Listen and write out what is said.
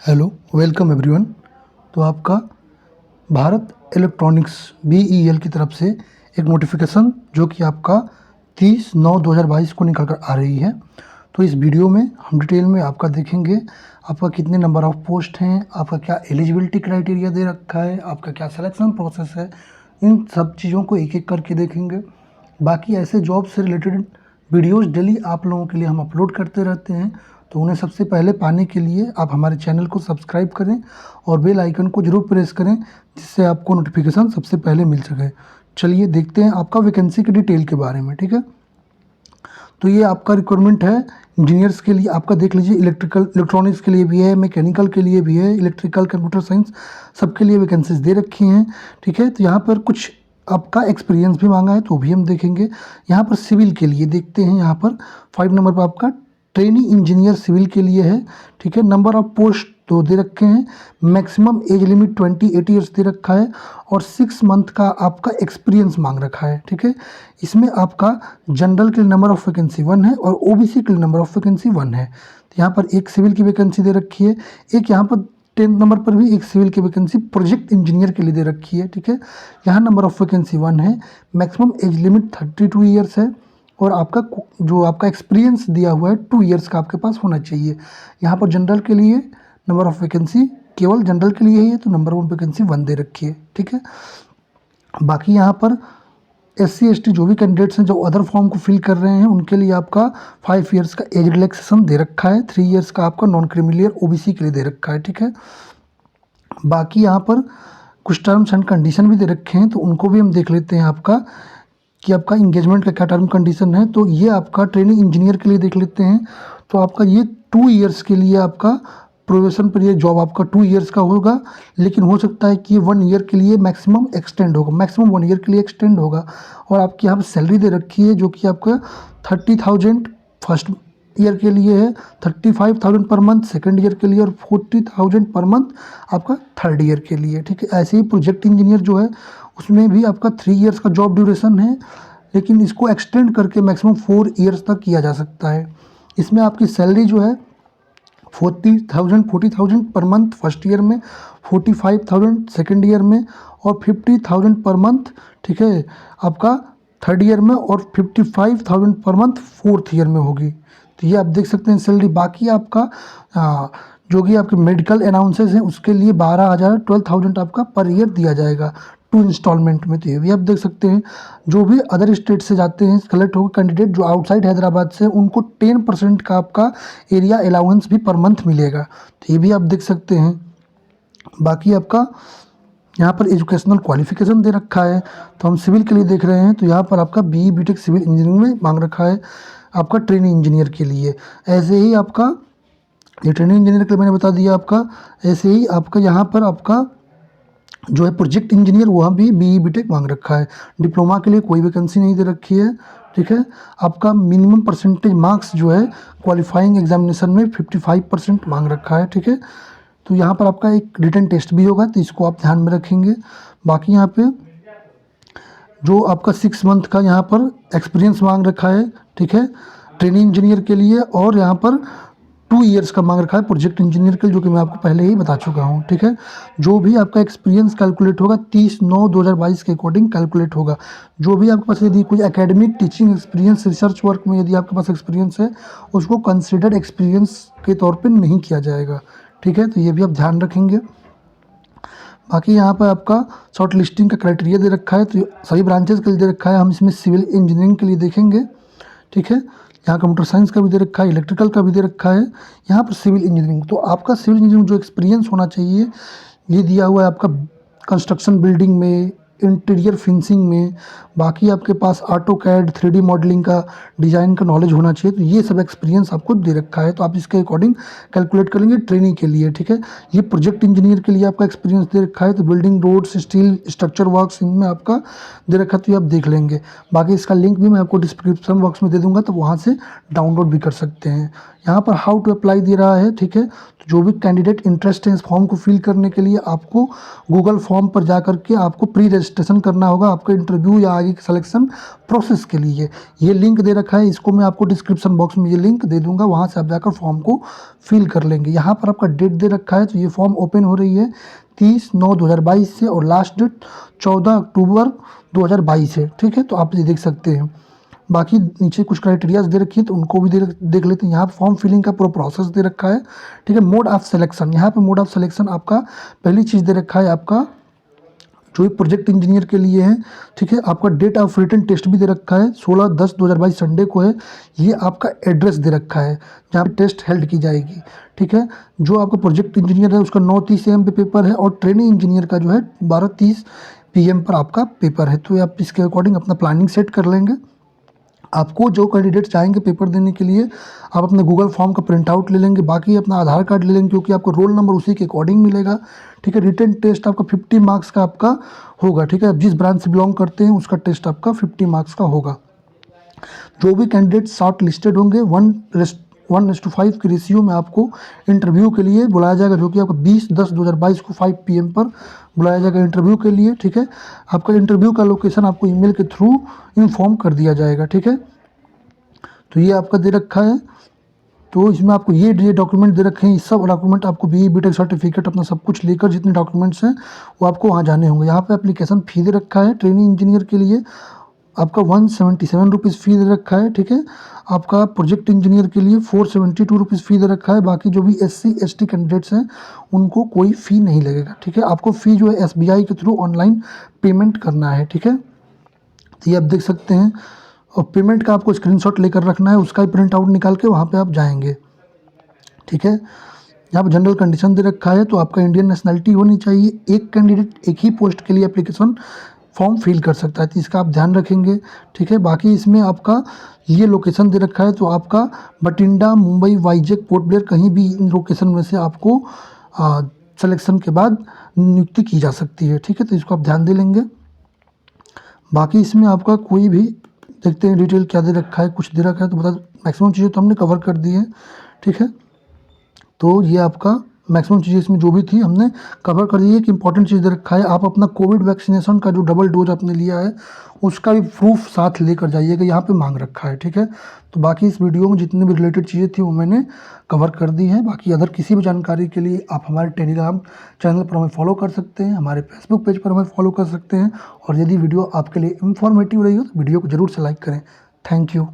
Hello, welcome everyone. तो आपका Bharat electronics BEL की तरफ से एक नोटिफिकेशन जो कि आपका 30/9/2022 को निकल कर आ रही है। तो इस वीडियो में हम डिटेल में आपका देखेंगे आपका कितने नंबर ऑफ़ पोस्ट हैं, आपका क्या एलिजिबिलिटी क्राइटेरिया दे रखा है, आपका क्या सिलेक्शन प्रोसेस है, इन सब चीज़ों को एक-एक करके देखेंगे। बाकी ऐसे जॉब से रिलेटेड वीडियोज़ डेली आप लोगों के लिए हम अपलोड करते रहते हैं, तो उन्हें सबसे पहले पाने के लिए आप हमारे चैनल को सब्सक्राइब करें और बेल आइकन को ज़रूर प्रेस करें, जिससे आपको नोटिफिकेशन सबसे पहले मिल सके। चलिए देखते हैं आपका वैकेंसी के डिटेल के बारे में, ठीक है। तो ये आपका रिक्वायरमेंट है इंजीनियर्स के लिए। आपका देख लीजिए, इलेक्ट्रॉनिक्स के लिए भी है, मैकेनिकल के लिए भी है, इलेक्ट्रिकल, कंप्यूटर साइंस, सबके लिए वैकेंसीज दे रखी हैं, ठीक है। तो यहाँ पर कुछ आपका एक्सपीरियंस भी मांगा है, तो भी हम देखेंगे। यहाँ पर सिविल के लिए देखते हैं, यहाँ पर 5 नंबर पर आपका ट्रेनिंग इंजीनियर सिविल के लिए है, ठीक है। नंबर ऑफ पोस्ट तो दे रखे हैं, maximum age limit 28 years they रखा है और 6 मंथ का आपका एक्सपीरियंस मांग रखा है, ठीक है। इसमें आपका जनरल के लिए नंबर ऑफ वैकेंसी 1 है और ओबीसी के लिए नंबर ऑफ वैकेंसी 1 है। तो यहाँ पर एक सिविल की वैकेंसी दे रखी है, एक यहाँ पर 10 नंबर पर भी एक सिविल की वैकेंसी प्रोजेक्ट इंजीनियर के लिए दे रखी है, ठीक है। यहाँ नंबर ऑफ वैकेंसी 1 है, मैक्सिमम एज लिमिट 32 ईयर्स है और आपका जो आपका एक्सपीरियंस दिया हुआ है 2 ईयर्स का आपके पास होना चाहिए। यहाँ पर जनरल के लिए नंबर ऑफ़ वैकेंसी केवल जनरल के लिए ही है, तो नंबर 1 वैकेंसी 1 दे रखी है, ठीक है। बाकी यहाँ पर SC ST जो भी कैंडिडेट्स हैं जो अदर फॉर्म को फिल कर रहे हैं, उनके लिए आपका 5 ईयर्स का एज रिलैक्सेशन दे रखा है, 3 ईयर्स का आपका नॉन क्रीमिलियर OBC के लिए दे रखा है, ठीक है। बाकी यहाँ पर कुछ टर्म्स एंड कंडीशन भी दे रखे हैं, तो उनको भी हम देख लेते हैं आपका कि आपका इंगेजमेंट का क्या टर्म कंडीशन है। तो ये आपका ट्रेनिंग इंजीनियर के लिए देख लेते हैं। तो आपका ये 2 ईयर्स के लिए आपका प्रोबेशन पर ये जॉब आपका 2 ईयर्स का होगा, लेकिन हो सकता है कि ये 1 ईयर के लिए मैक्सिमम एक्सटेंड होगा, मैक्सिमम 1 ईयर के लिए एक्सटेंड होगा। और आपकी यहाँ पर सैलरी दे रखी है जो कि आपका 30,000 फर्स्ट ईयर के लिए है, 35,000 पर मंथ सेकंड ईयर के लिए और 40,000 पर मंथ आपका थर्ड ईयर के लिए, ठीक है। ऐसे ही प्रोजेक्ट इंजीनियर जो है उसमें भी आपका 3 ईयर्स का जॉब ड्यूरेशन है, लेकिन इसको एक्सटेंड करके मैक्सिमम 4 ईयर्स तक किया जा सकता है। इसमें आपकी सैलरी जो है 40,000 पर मंथ फर्स्ट ईयर में, 45,000 सेकेंड ईयर में और 50,000 पर मंथ, ठीक है, आपका थर्ड ईयर में और 55,000 पर मंथ फोर्थ ईयर में होगी। तो ये आप देख सकते हैं सैलरी। बाकी आपका जो कि आपके मेडिकल अनाउंसेस हैं उसके लिए 12,000 आपका पर ईयर दिया जाएगा 2 इंस्टॉलमेंट में। तो ये भी आप देख सकते हैं। जो भी अदर स्टेट से जाते हैं कलेक्ट होकर कैंडिडेट जो आउटसाइड हैदराबाद से, उनको 10% का आपका एरिया अलाउंस भी पर मंथ मिलेगा। तो ये भी आप देख सकते हैं। बाकी आपका यहाँ पर एजुकेशनल क्वालिफिकेशन दे रखा है, तो हम सिविल के लिए देख रहे हैं। तो यहाँ पर आपका BE BTech सिविल इंजीनियरिंग में मांग रखा है आपका ट्रेनिंग इंजीनियर के लिए। ऐसे ही आपका ये ट्रेनिंग इंजीनियर के लिए मैंने बता दिया आपका। ऐसे ही आपका यहाँ पर आपका जो है प्रोजेक्ट इंजीनियर, वहाँ भी BE BTech मांग रखा है। डिप्लोमा के लिए कोई वैकेंसी नहीं दे रखी है, ठीक है। आपका मिनिमम परसेंटेज मार्क्स जो है क्वालिफाइंग एग्जामिनेशन में 55% मांग रखा है, ठीक है। तो यहाँ पर आपका एक रिटन टेस्ट भी होगा, तो इसको आप ध्यान में रखेंगे। बाकी यहाँ पे जो आपका 6 मंथ का यहाँ पर एक्सपीरियंस मांग रखा है, ठीक है, ट्रेनिंग इंजीनियर के लिए। और यहाँ पर 2 ईयर्स का मांग रखा है प्रोजेक्ट इंजीनियर के लिए, जो कि मैं आपको पहले ही बता चुका हूँ, ठीक है। जो भी आपका एक्सपीरियंस कैलकुलेट होगा 30/9/2022 के अकॉर्डिंग कैलकुलेट होगा। जो भी आपके पास यदि कोई academic teaching experience, research work में यदि आपके पास एक्सपीरियंस है, उसको कंसिडर्ड एक्सपीरियंस के तौर पर नहीं किया जाएगा, ठीक है। तो ये भी आप ध्यान रखेंगे। बाकी यहाँ पर आपका शॉर्ट लिस्टिंग का क्राइटेरिया दे रखा है, तो सभी ब्रांचेस के लिए दे रखा है। हम इसमें सिविल इंजीनियरिंग के लिए देखेंगे, ठीक है। यहाँ कंप्यूटर साइंस का भी दे रखा है, इलेक्ट्रिकल का भी दे रखा है। यहाँ पर सिविल इंजीनियरिंग, तो आपका सिविल इंजीनियरिंग जो एक्सपीरियंस होना चाहिए ये दिया हुआ है आपका कंस्ट्रक्शन बिल्डिंग में, इंटीरियर फिनिशिंग में। बाकी आपके पास AutoCAD 3D मॉडलिंग का डिज़ाइन का नॉलेज होना चाहिए। तो ये सब एक्सपीरियंस आपको दे रखा है, तो आप इसके अकॉर्डिंग कैलकुलेट कर लेंगे ट्रेनिंग के लिए, ठीक है। ये प्रोजेक्ट इंजीनियर के लिए आपका एक्सपीरियंस दे रखा है, तो building, roads, steel structure works इनमें आपका दे रखा है, तो ये आप देख लेंगे। बाकी इसका लिंक भी मैं आपको डिस्क्रिप्शन बॉक्स में दे दूँगा, तो वहाँ से डाउनलोड भी कर सकते हैं। यहाँ पर हाउ टू अप्लाई दे रहा है, ठीक है। तो जो भी कैंडिडेट इंटरेस्ट है इस फॉर्म को फिल करने के लिए, आपको गूगल फॉर्म पर जा करके आपको प्री रजिस्ट्रेशन करना होगा आपका इंटरव्यू या आगे सिलेक्शन प्रोसेस के लिए। ये लिंक दे रखा है, इसको मैं आपको डिस्क्रिप्शन बॉक्स में ये लिंक दे दूंगा, वहाँ से आप जाकर फॉर्म को फिल कर लेंगे। यहाँ पर आपका डेट दे रखा है, तो ये फॉर्म ओपन हो रही है 30/9/2022 से और लास्ट डेट 14 अक्टूबर 2022 है, ठीक है। तो आप ये देख सकते हैं। बाकी नीचे कुछ क्राइटेरियाज दे रखी है, तो उनको भी देख लेते हैं। यहाँ पर फॉर्म फिलिंग का पूरा प्रोसेस दे रखा है, ठीक है। मोड ऑफ सिलेक्शन, यहाँ पे मोड ऑफ सिलेक्शन आपका पहली चीज़ दे रखा है आपका जो प्रोजेक्ट इंजीनियर के लिए है, ठीक है। आपका डेट ऑफ रिटन टेस्ट भी दे रखा है, 16/10/2022 संडे को है। ये आपका एड्रेस दे रखा है जहाँ पे टेस्ट हेल्ड की जाएगी, ठीक है। जो आपका प्रोजेक्ट इंजीनियर है उसका 9:30 AM पे पेपर है और ट्रेनिंग इंजीनियर का जो है 12:30 PM पर आपका पेपर है। तो आप इसके अकॉर्डिंग अपना प्लानिंग सेट कर लेंगे। आपको जो कैंडिडेट चाहेंगे पेपर देने के लिए, आप अपने गूगल फॉर्म का प्रिंट आउट ले लेंगे, बाकी अपना आधार कार्ड ले लेंगे क्योंकि आपको रोल नंबर उसी के अकॉर्डिंग मिलेगा, ठीक है। रिटन टेस्ट आपका 50 मार्क्स का आपका होगा, ठीक है। आप जिस ब्रांच से बिलोंग करते हैं उसका टेस्ट आपका 50 मार्क्स का होगा। जो भी कैंडिडेट शॉर्ट लिस्टेड होंगे 1:5 की रेशियो में आपको इंटरव्यू के लिए बुलाया जाएगा, जो कि आपको 20/10/2022 को 5 PM पर बुलाया जाएगा इंटरव्यू के लिए, ठीक है। आपका इंटरव्यू का लोकेशन आपको ईमेल के थ्रू इन्फॉर्म कर दिया जाएगा, ठीक है। तो ये आपका दे रखा है। तो इसमें आपको ये डॉक्यूमेंट दे रखे हैं, ये सब डॉक्यूमेंट आपको BE BTech सर्टिफिकेट अपना सब कुछ लेकर जितने डॉक्यूमेंट्स हैं वो आपको वहाँ जाने होंगे। यहाँ पे एप्लीकेशन फ़ी दे रखा है ट्रेनिंग इंजीनियर के लिए, आपका 177 रुपीज़ फ़ी दे रखा है, ठीक है। आपका प्रोजेक्ट इंजीनियर के लिए 472 रुपीज़ फ़ी दे रखा है। बाकी जो भी SC ST कैंडिडेट्स हैं उनको कोई फ़ी नहीं लगेगा, ठीक है। आपको फ़ी जो है SBI के थ्रू ऑनलाइन पेमेंट करना है, ठीक है। तो ये आप देख सकते हैं, और पेमेंट का आपको स्क्रीनशॉट लेकर रखना है, उसका ही प्रिंट आउट निकाल के वहाँ पे आप जाएंगे, ठीक है। यहाँ पर जनरल कंडीशन दे रखा है, तो आपका इंडियन नेशनलिटी होनी चाहिए। एक कैंडिडेट एक ही पोस्ट के लिए एप्लीकेशन फॉर्म फिल कर सकता है, तो इसका आप ध्यान रखेंगे, ठीक है। बाकी इसमें आपका ये लोकेशन दे रखा है, तो आपका बठिंडा, मुंबई, वाइजैक, पोर्ट ब्लेयर कहीं भी इन लोकेशन में से आपको सिलेक्शन के बाद नियुक्ति की जा सकती है, ठीक है। तो इसको आप ध्यान दे लेंगे। बाकी इसमें आपका कोई भी देखते हैं डिटेल क्या दे रखा है, कुछ दे रखा है तो बता, मैक्सिमम चीज़ें तो हमने कवर कर दी है, ठीक है। तो ये आपका मैक्सिमम चीज़ें इसमें जो भी थी हमने कवर कर दी है। कि इंपॉर्टेंट चीज़ दे रखा है, आप अपना कोविड वैक्सीनेशन का जो डबल डोज आपने लिया है उसका भी प्रूफ साथ लेकर जाइएगा, यहाँ पे मांग रखा है, ठीक है। तो बाकी इस वीडियो में जितनी भी रिलेटेड चीज़ें थी वो मैंने कवर कर दी हैं। बाकी अदर किसी भी जानकारी के लिए आप हमारे टेलीग्राम चैनल पर हमें फॉलो कर सकते हैं, हमारे फेसबुक पेज पर हमें फॉलो कर सकते हैं। और यदि वीडियो आपके लिए इन्फॉर्मेटिव रही हो तो वीडियो को ज़रूर से लाइक करें। Thank you.